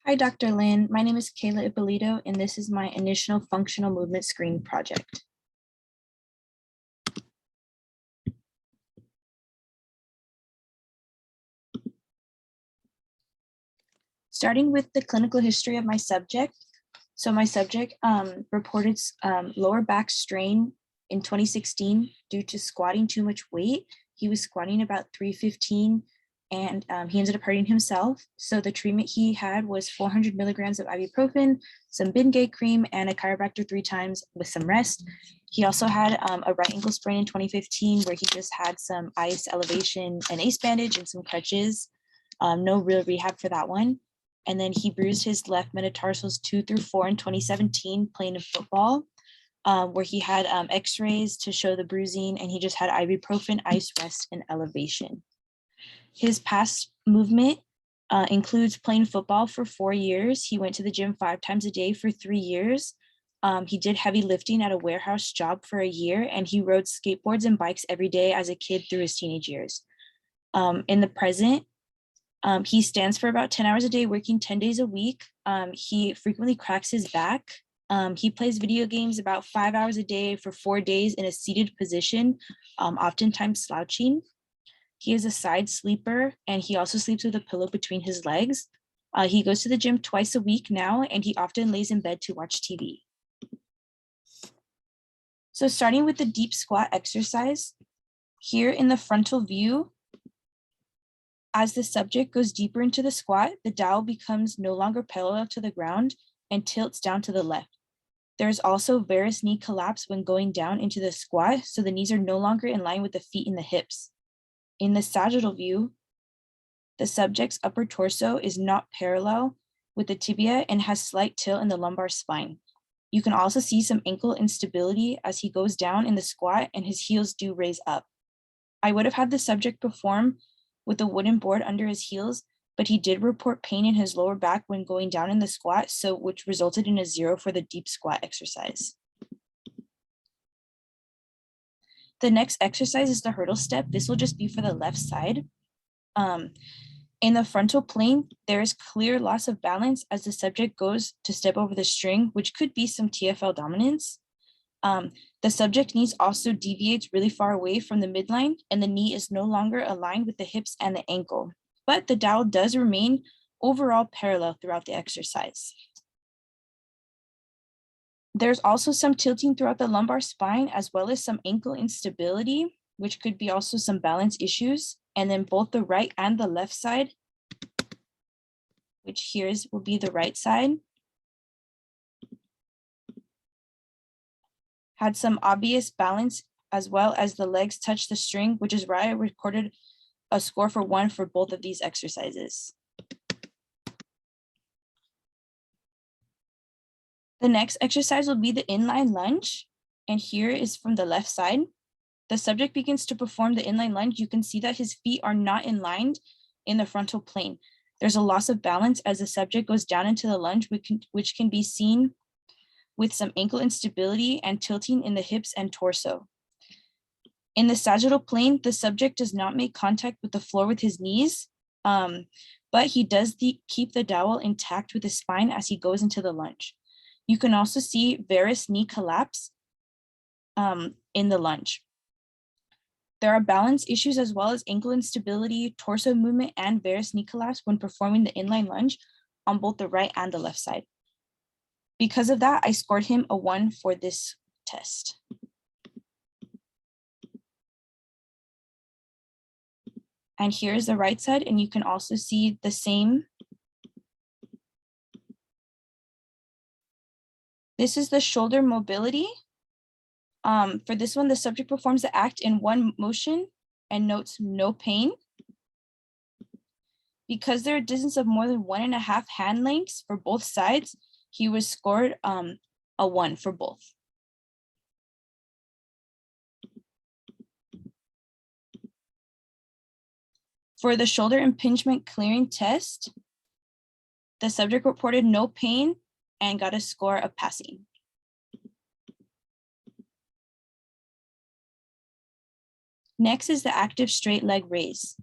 Hi, Dr. Lin. My name is Kayla Ippolito, and this is my initial functional movement screen project. Starting with the clinical history of my subject. So my subject reported lower back strain in 2016 due to squatting too much weight. He was squatting about 315 and he ended up hurting himself. So the treatment he had was 400 milligrams of ibuprofen, some Bengay cream, and a chiropractor 3 times with some rest. He also had a right ankle sprain in 2015 where he just had some ice elevation and ace bandage and some crutches. No real rehab for that one. And then he bruised his left metatarsals 2 through 4 in 2017 playing football, where he had x-rays to show the bruising, and he just had ibuprofen, ice, rest, and elevation. His past movement includes playing football for 4 years. He went to the gym 5 times a day for 3 years. He did heavy lifting at a warehouse job for a year, and he rode skateboards and bikes every day as a kid through his teenage years. In the present, he stands for about 10 hours a day, working 10 days a week. He frequently cracks his back. He plays video games about 5 hours a day for 4 days in a seated position, oftentimes slouching. He is a side sleeper, and he also sleeps with a pillow between his legs. He goes to the gym twice a week now, and he often lays in bed to watch TV. So starting with the deep squat exercise, here in the frontal view, as the subject goes deeper into the squat, the dowel becomes no longer parallel to the ground and tilts down to the left. There's also varus knee collapse when going down into the squat, so the knees are no longer in line with the feet and the hips. In the sagittal view, the subject's upper torso is not parallel with the tibia and has slight tilt in the lumbar spine. You can also see some ankle instability as he goes down in the squat and his heels do raise up. I would have had the subject perform with a wooden board under his heels, but he did report pain in his lower back when going down in the squat, which resulted in a 0 for the deep squat exercise. The next exercise is the hurdle step. This will just be for the left side. In the frontal plane, there is clear loss of balance as the subject goes to step over the string, which could be some TFL dominance. The subject knees also deviates really far away from the midline, and the knee is no longer aligned with the hips and the ankle, but the dowel does remain overall parallel throughout the exercise. There's also some tilting throughout the lumbar spine, as well as some ankle instability, which could be also some balance issues. And then both the right and the left side, which here will be the right side, had some obvious balance, as well as the legs touch the string, which is why I recorded a score for 1 for both of these exercises. The next exercise will be the inline lunge, and here is from the left side. The subject begins to perform the inline lunge. You can see that his feet are not in line in the frontal plane. There's a loss of balance as the subject goes down into the lunge, which can be seen with some ankle instability and tilting in the hips and torso. In the sagittal plane, the subject does not make contact with the floor with his knees, but he does keep the dowel intact with his spine as he goes into the lunge. You can also see varus knee collapse in the lunge. There are balance issues as well as ankle instability, torso movement, and varus knee collapse when performing the inline lunge on both the right and the left side. Because of that, I scored him a 1 for this test. And here's the right side, and you can also see the same. This is the shoulder mobility. For this one, the subject performs the act in one motion and notes no pain. Because they're a distance of more than 1.5 hand lengths for both sides, he was scored a 1 for both. For the shoulder impingement clearing test, the subject reported no pain and got a score of passing. Next is the active straight leg raise.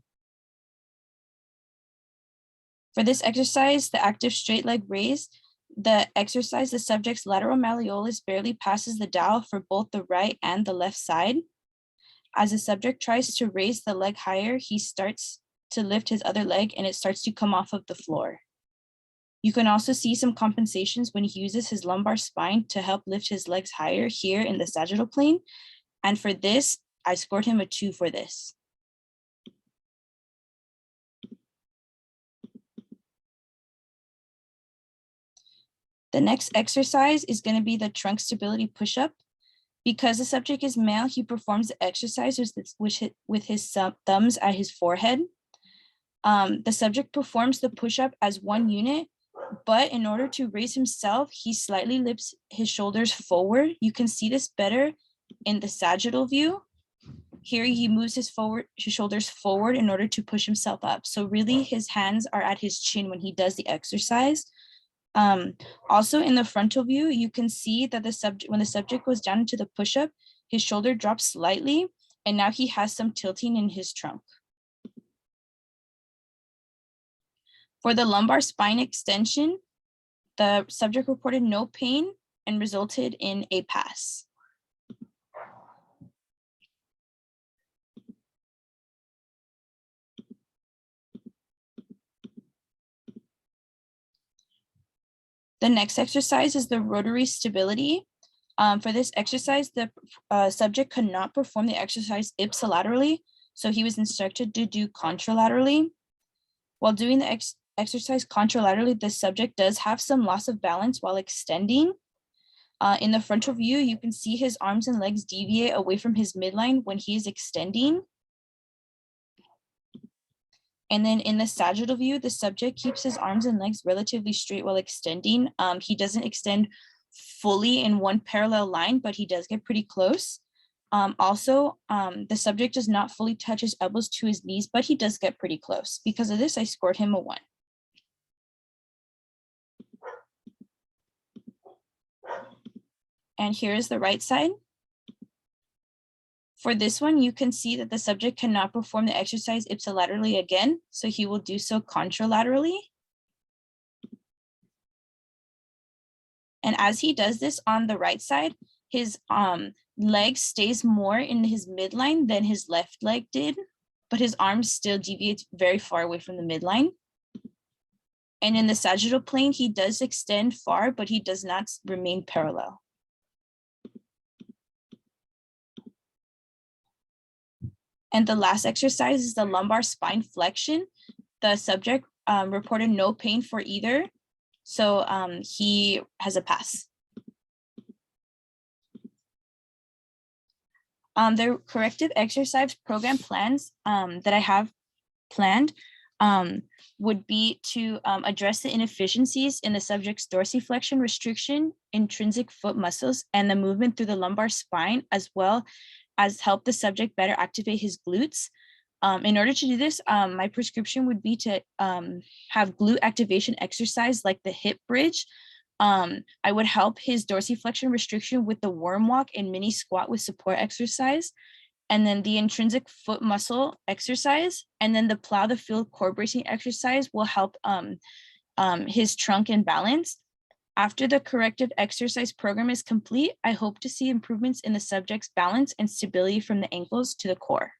For this exercise, the active straight leg raise, the subject's lateral malleolus barely passes the dowel for both the right and the left side. As the subject tries to raise the leg higher, he starts to lift his other leg and it starts to come off of the floor. You can also see some compensations when he uses his lumbar spine to help lift his legs higher here in the sagittal plane. And for this, I scored him a 2 for this. The next exercise is going to be the trunk stability push-up. Because the subject is male, he performs the exercise with his thumbs at his forehead. The subject performs the push-up as one unit, but in order to raise himself, he slightly lifts his shoulders forward. You can see this better in the sagittal view. Here he moves his shoulders forward in order to push himself up. So really his hands are at his chin when he does the exercise. Also in the frontal view, you can see that when the subject goes down into the push-up, his shoulder drops slightly, and now he has some tilting in his trunk. For the lumbar spine extension, the subject reported no pain and resulted in a pass. The next exercise is the rotary stability. For this exercise, the subject could not perform the exercise ipsilaterally, so he was instructed to do contralaterally. While doing the exercise contralaterally, the subject does have some loss of balance while extending. In the frontal view, you can see his arms and legs deviate away from his midline when he is extending. And then in the sagittal view, the subject keeps his arms and legs relatively straight while extending. He doesn't extend fully in one parallel line, but he does get pretty close. The subject does not fully touch his elbows to his knees, but he does get pretty close. Because of this, I scored him a 1. And here is the right side. For this one, you can see that the subject cannot perform the exercise ipsilaterally again, so he will do so contralaterally. And as he does this on the right side, his leg stays more in his midline than his left leg did, but his arm still deviates very far away from the midline. And in the sagittal plane, he does extend far, but he does not remain parallel. And the last exercise is the lumbar spine flexion. The subject reported no pain for either, so he has a pass. The corrective exercise program plans that I have planned would be to address the inefficiencies in the subject's dorsiflexion restriction, intrinsic foot muscles, and the movement through the lumbar spine, as well as help the subject better activate his glutes. In order to do this, my prescription would be to have glute activation exercise like the hip bridge. I would help his dorsiflexion restriction with the worm walk and mini squat with support exercise, and then the intrinsic foot muscle exercise, and then the plow the field core bracing exercise will help his trunk and balance. After the corrective exercise program is complete, I hope to see improvements in the subject's balance and stability from the ankles to the core.